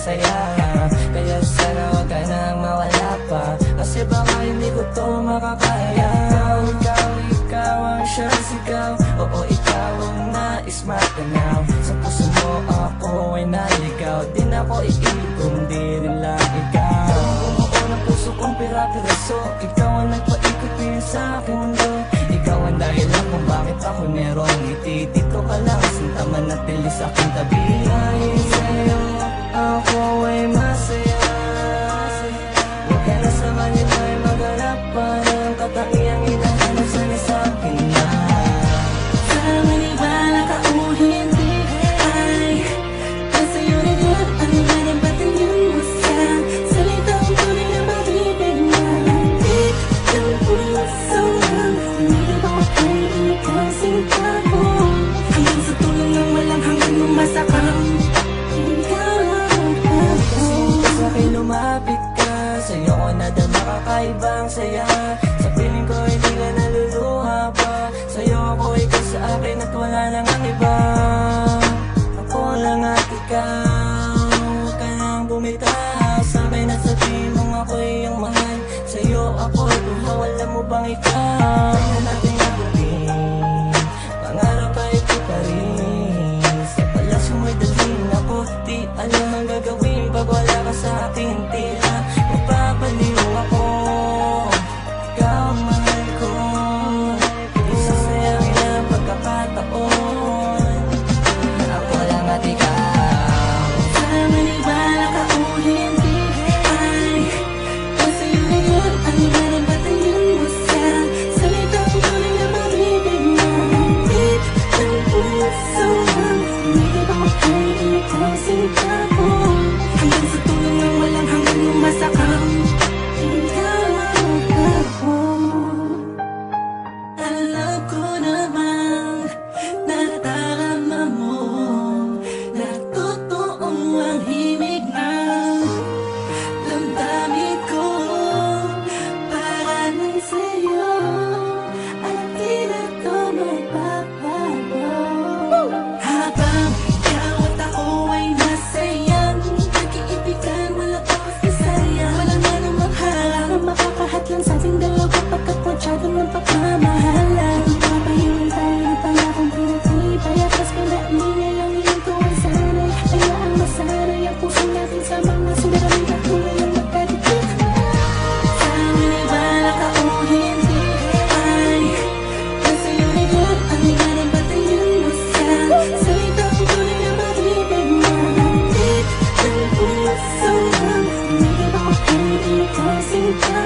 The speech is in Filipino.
saya. Kaya sana huwag ka nang mawala pa, kasi baka hindi ko to makakaya. Ikaw ang siyang sigaw, oo ikaw ang nais matanaw. Sa puso mo ako ay naligaw, di na ako iigong, di rin lang ikaw. Bumuo ng puso kong pira-piraso, ikaw ang nagpaikot sa aking mundo. Ikaw ang dahilan kung bakit ako merong ngiti. Dito ka lang, sinta manatili sa aking tabi. Dahil sa'yo ako ay masaya, huwag ka na sa kanila ay maghanap pa ng katangiang hinahanap sana sa akin na. Sana maniwala ka o hindi ay nasa'yo rin yan ang nanabatangan mo sa salitang tunay na mabibig na halik ng puso. Hindi ba ay ikaw sinta ko, hanggang sa tulong ng walang hanggang lumasakang ikaw lang ako. Sa'kin lumapit ka, sa'yo ko nadama kakaibang saya. Sa piling ko hindi ka naluluha pa, sa'yo ako ikaw sa akin at wala nang ang iba. Ako lang at ikaw, huwag ka nang bumitaw sa'kin at sabihin mong ako'y iyong mahal. Sa'yo ako luhaw, alam mo bang ikaw kaya natin abutin, pangarap ay ito pa rin. Sa palasyo mo'y dalhin ako, di alam ang gagawin pag wala ka sa akin. Tila mapapaliw ako, ikaw ang mahal ko, isasayangin ang pagkakataon, ako lang at ikaw. Sana maniwala ka o hindi ay nasa'yo rin yan ang nanabatangan mo sa salitang tunay na mabibig na halik ng puso. Hindi ba ay ikaw sinta ko, hanggang sa tulong ng walang hanggang lumasakang ikaw lang ako. Alam ko namang nadarama mo na totoong ang himig ng damdamin ko para lang sa'yo, at di na to magbabago. Habang ikaw at ako ay nasayan, nag-iibigan, wala tapos na saya. Walang anumang harang na makakahadlang sa ating dalawa, pagkat masyado ng pagmamahalan. Papayunin tayo ng pangakong pinatibay, at mas pinainya lang iyong tuwang sanay. Hayaang masanay ang puso natin sa mga suliranin at tulay ang magkadikit. Sana maniwala ka o hindi ay nasa'yo rin yan ang nanabatangan mo sa salitang tunay na mabibig na halik ng puso. Hindi ba ay ikaw sinta